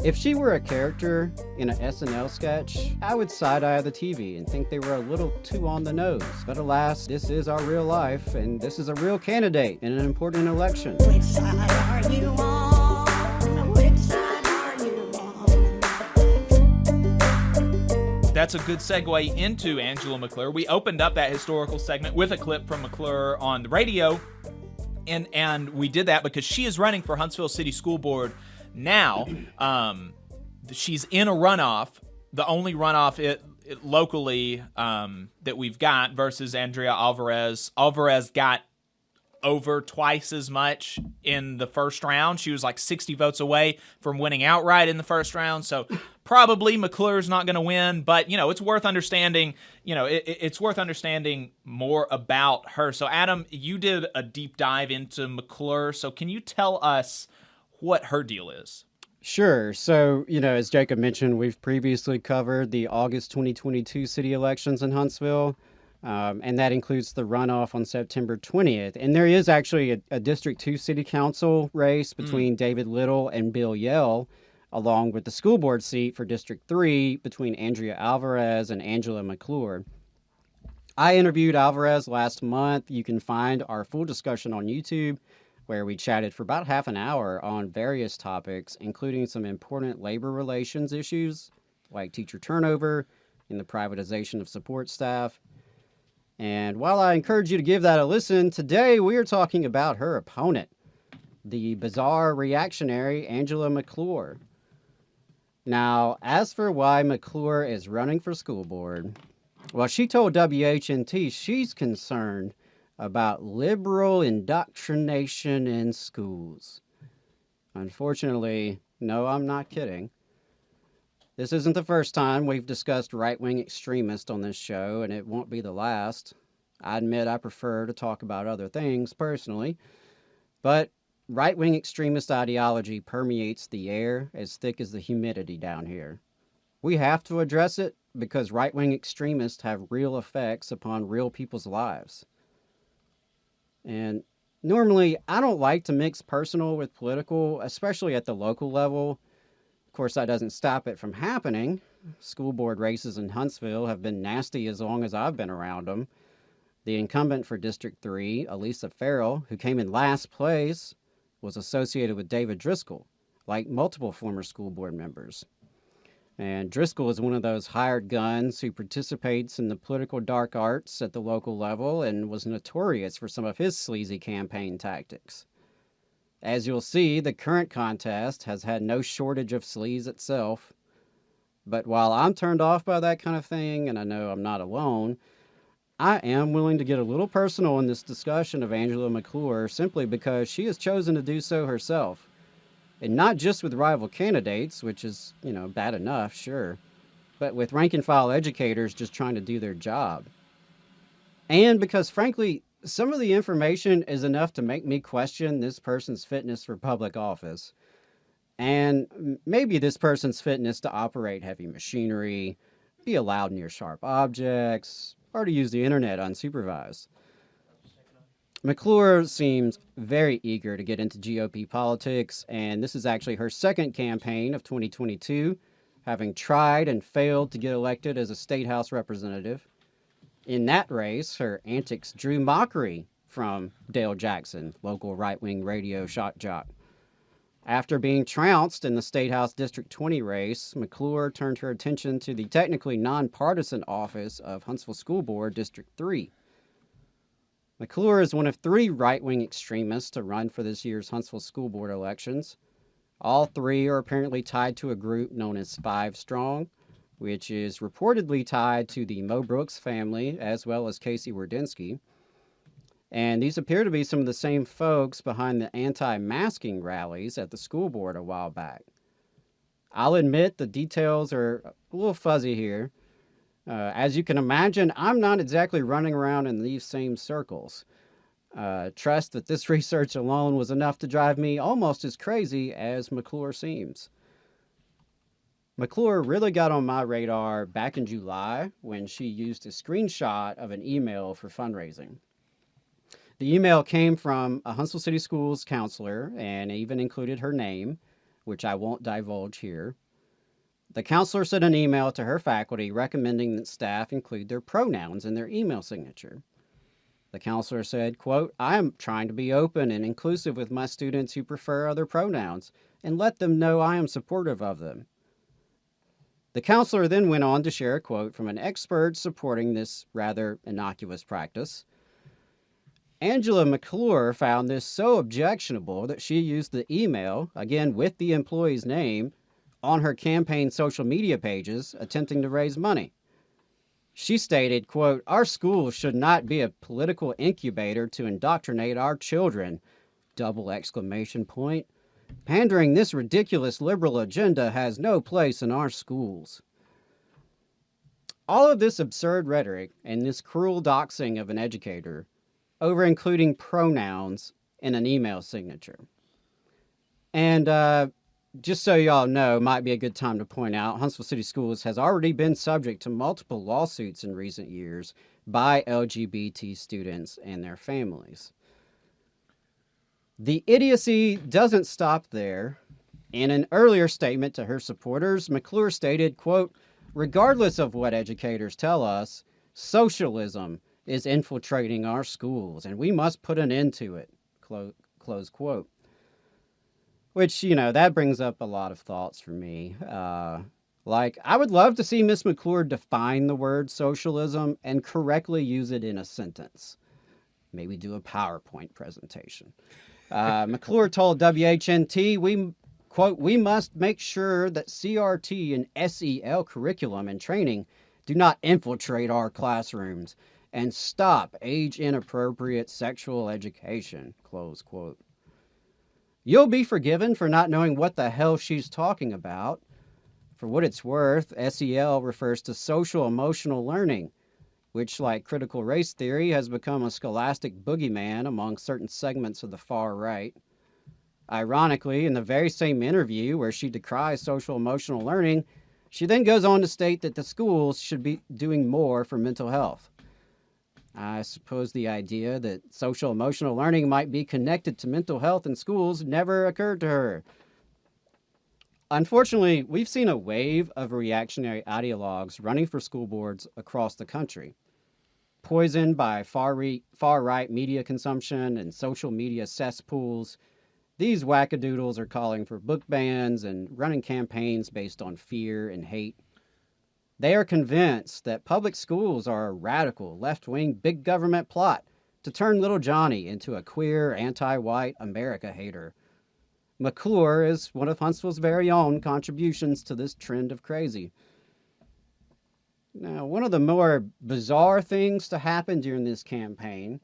If she were a character in an SNL sketch, I would side-eye the TV and think they were a little too on the nose. But alas, this is our real life, and this is a real candidate in an important election. Which side are you on? Which side are you on? That's a good segue into Angela McClure. We opened up that historical segment with a clip from McClure on the radio, and we did that because she is running for Huntsville City School Board now. She's in a runoff, the only runoff locally that we've got, versus Andrea Alvarez. Alvarez got over twice as much in the first round. She was like 60 votes away from winning outright in the first round. So probably McClure's not going to win, but it's worth understanding. It's worth understanding more about her. So Adam, you did a deep dive into McClure. So can you tell us what her deal is? Sure. So, as Jacob mentioned, we've previously covered the August 2022 city elections in Huntsville, and that includes the runoff on September 20th. And there is actually a District 2 city council race between David Little and Bill Yell, along with the school board seat for District 3 between Andrea Alvarez and Angela McClure. I interviewed Alvarez last month. You can find our full discussion on YouTube, where we chatted for about half an hour on various topics, including some important labor relations issues like teacher turnover and the privatization of support staff. And while I encourage you to give that a listen, today we are talking about her opponent, the bizarre reactionary Angela McClure. Now, as for why McClure is running for school board, well, she told WHNT she's concerned about liberal indoctrination in schools. Unfortunately, no, I'm not kidding. This isn't the first time we've discussed right-wing extremists on this show, and it won't be the last. I admit I prefer to talk about other things personally, but right-wing extremist ideology permeates the air as thick as the humidity down here. We have to address it because right-wing extremists have real effects upon real people's lives. And normally, I don't like to mix personal with political, especially at the local level. Of course, that doesn't stop it from happening. School board races in Huntsville have been nasty as long as I've been around them. The incumbent for District 3, Elisa Farrell, who came in last place, was associated with David Driscoll, like multiple former school board members. And Driscoll is one of those hired guns who participates in the political dark arts at the local level and was notorious for some of his sleazy campaign tactics. As you'll see, the current contest has had no shortage of sleaze itself. But while I'm turned off by that kind of thing, and I know I'm not alone, I am willing to get a little personal in this discussion of Angela McClure simply because she has chosen to do so herself. And not just with rival candidates, which is, bad enough, sure, but with rank-and-file educators just trying to do their job. And because, frankly, some of the information is enough to make me question this person's fitness for public office. And maybe this person's fitness to operate heavy machinery, be allowed near sharp objects, or to use the internet unsupervised. McClure seems very eager to get into GOP politics, and this is actually her second campaign of 2022, having tried and failed to get elected as a state house representative. In that race, her antics drew mockery from Dale Jackson, local right-wing radio shock jock. After being trounced in the State House District 20 race, McClure turned her attention to the technically nonpartisan office of Huntsville School Board District 3. McClure is one of 3 right-wing extremists to run for this year's Huntsville School Board elections. All 3 are apparently tied to a group known as 5 Strong, which is reportedly tied to the Mo Brooks family as well as Casey Wardynski. And these appear to be some of the same folks behind the anti-masking rallies at the school board a while back. I'll admit the details are a little fuzzy here. As you can imagine, I'm not exactly running around in these same circles. Trust that this research alone was enough to drive me almost as crazy as McClure seems. McClure really got on my radar back in July when she used a screenshot of an email for fundraising. The email came from a Huntsville City Schools counselor and even included her name, which I won't divulge here. The counselor sent an email to her faculty recommending that staff include their pronouns in their email signature. The counselor said, quote, "I am trying to be open and inclusive with my students who prefer other pronouns and let them know I am supportive of them." The counselor then went on to share a quote from an expert supporting this rather innocuous practice. Angela McClure found this so objectionable that she used the email, again with the employee's name, on her campaign social media pages, attempting to raise money. She stated, quote, "Our school should not be a political incubator to indoctrinate our children, double exclamation point. Pandering this ridiculous liberal agenda has no place in our schools." All of this absurd rhetoric and this cruel doxing of an educator over including pronouns in an email signature. And just so y'all know, might be a good time to point out, Huntsville City Schools has already been subject to multiple lawsuits in recent years by LGBT students and their families. The idiocy doesn't stop there. In an earlier statement to her supporters, McClure stated, quote, "Regardless of what educators tell us, socialism is infiltrating our schools and we must put an end to it," close quote. Which, that brings up a lot of thoughts for me. I would love to see Miss McClure define the word socialism and correctly use it in a sentence. Maybe do a PowerPoint presentation. McClure told WHNT, quote, "We must make sure that CRT and SEL curriculum and training do not infiltrate our classrooms and stop age-inappropriate sexual education," close quote. You'll be forgiven for not knowing what the hell she's talking about. For what it's worth, SEL refers to social emotional learning, which, like critical race theory, has become a scholastic boogeyman among certain segments of the far right. Ironically, in the very same interview where she decries social emotional learning, she then goes on to state that the schools should be doing more for mental health. I suppose the idea that social emotional learning might be connected to mental health in schools never occurred to her. Unfortunately, we've seen a wave of reactionary ideologues running for school boards across the country. Poisoned by far-right media consumption and social media cesspools, these wackadoodles are calling for book bans and running campaigns based on fear and hate. They are convinced that public schools are a radical, left-wing, big government plot to turn little Johnny into a queer, anti-white America hater. McClure is one of Huntsville's very own contributions to this trend of crazy. Now, one of the more bizarre things to happen during this campaign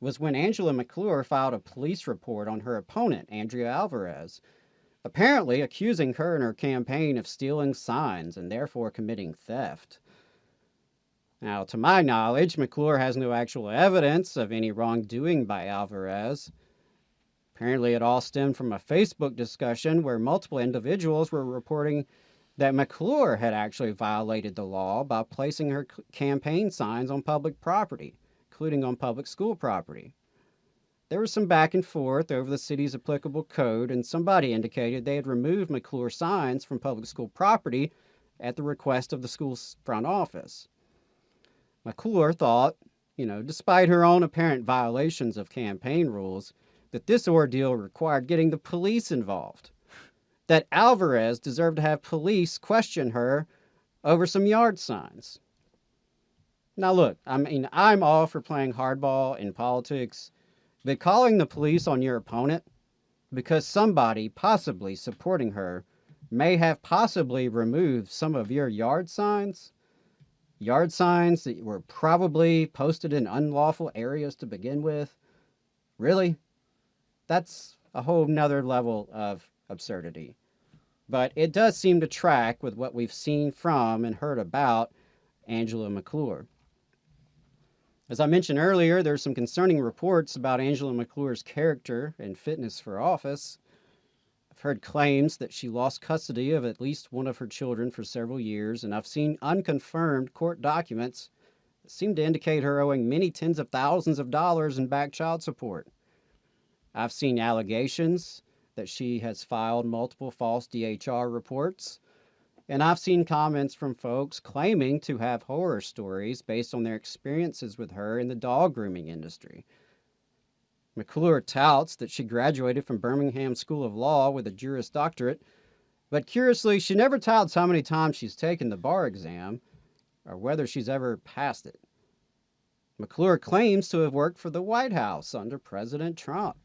was when Angela McClure filed a police report on her opponent, Andrea Alvarez, apparently accusing her and her campaign of stealing signs and therefore committing theft. Now, to my knowledge, McClure has no actual evidence of any wrongdoing by Alvarez. Apparently, it all stemmed from a Facebook discussion where multiple individuals were reporting that McClure had actually violated the law by placing her campaign signs on public property, including on public school property. There was some back and forth over the city's applicable code, and somebody indicated they had removed McClure signs from public school property at the request of the school's front office. McClure thought, despite her own apparent violations of campaign rules, that this ordeal required getting the police involved, that Alvarez deserved to have police question her over some yard signs. Now look, I'm all for playing hardball in politics, but calling the police on your opponent because somebody possibly supporting her may have possibly removed some of your yard signs that were probably posted in unlawful areas to begin with, really? That's a whole nother level of absurdity. But it does seem to track with what we've seen from and heard about Angela McClure. As I mentioned earlier, there's some concerning reports about Angela McClure's character and fitness for office. I've heard claims that she lost custody of at least one of her children for several years, and I've seen unconfirmed court documents that seem to indicate her owing many tens of thousands of dollars in back child support. I've seen allegations that she has filed multiple false DHR reports. And I've seen comments from folks claiming to have horror stories based on their experiences with her in the dog grooming industry. McClure touts that she graduated from Birmingham School of Law with a Juris Doctorate, but curiously, she never touts how many times she's taken the bar exam or whether she's ever passed it. McClure claims to have worked for the White House under President Trump.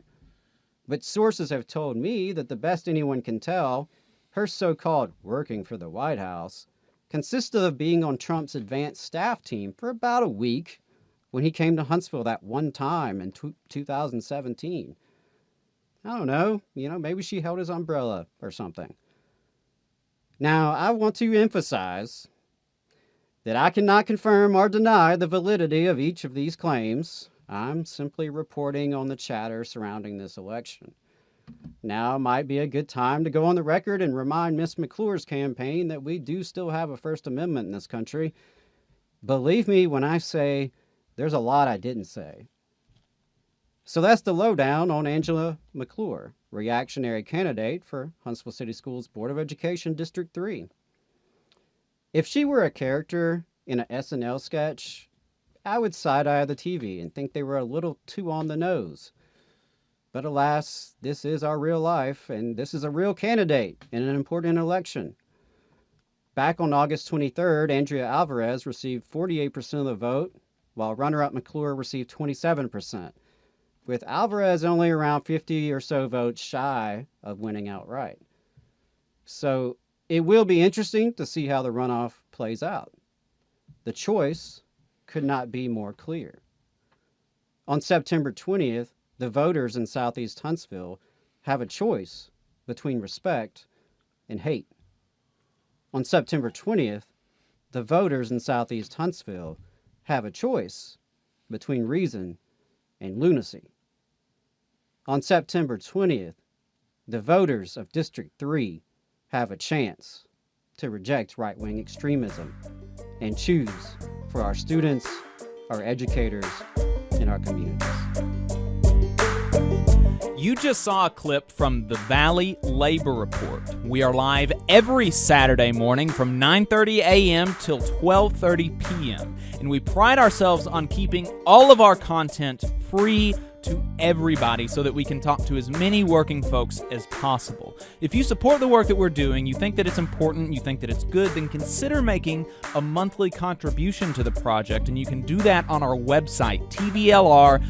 But sources have told me that the best anyone can tell, her so-called working for the White House consisted of being on Trump's advanced staff team for about a week when he came to Huntsville that one time in 2017. I don't know, maybe she held his umbrella or something. Now, I want to emphasize that I cannot confirm or deny the validity of each of these claims. I'm simply reporting on the chatter surrounding this election. Now might be a good time to go on the record and remind Miss McClure's campaign that we do still have a First Amendment in this country. Believe me when I say there's a lot I didn't say. So that's the lowdown on Angela McClure, reactionary candidate for Huntsville City Schools Board of Education District 3. If she were a character in an SNL sketch, I would side-eye the TV and think they were a little too on the nose. But alas, this is our real life, and this is a real candidate in an important election. Back on August 23rd, Andrea Alvarez received 48% of the vote, while runner-up McClure received 27%, with Alvarez only around 50 or so votes shy of winning outright. So it will be interesting to see how the runoff plays out. The choice could not be more clear. On September 20th, the voters in Southeast Huntsville have a choice between respect and hate. On September 20th, the voters in Southeast Huntsville have a choice between reason and lunacy. On September 20th, the voters of District 3 have a chance to reject right-wing extremism and choose for our students, our educators, and our communities. You just saw a clip from the Valley Labor Report. We are live every Saturday morning from 9:30 a.m. till 12:30 p.m. And we pride ourselves on keeping all of our content free to everybody so that we can talk to as many working folks as possible. If you support the work that we're doing, you think that it's important, you think that it's good, then consider making a monthly contribution to the project, and you can do that on our website, tvlr.fm.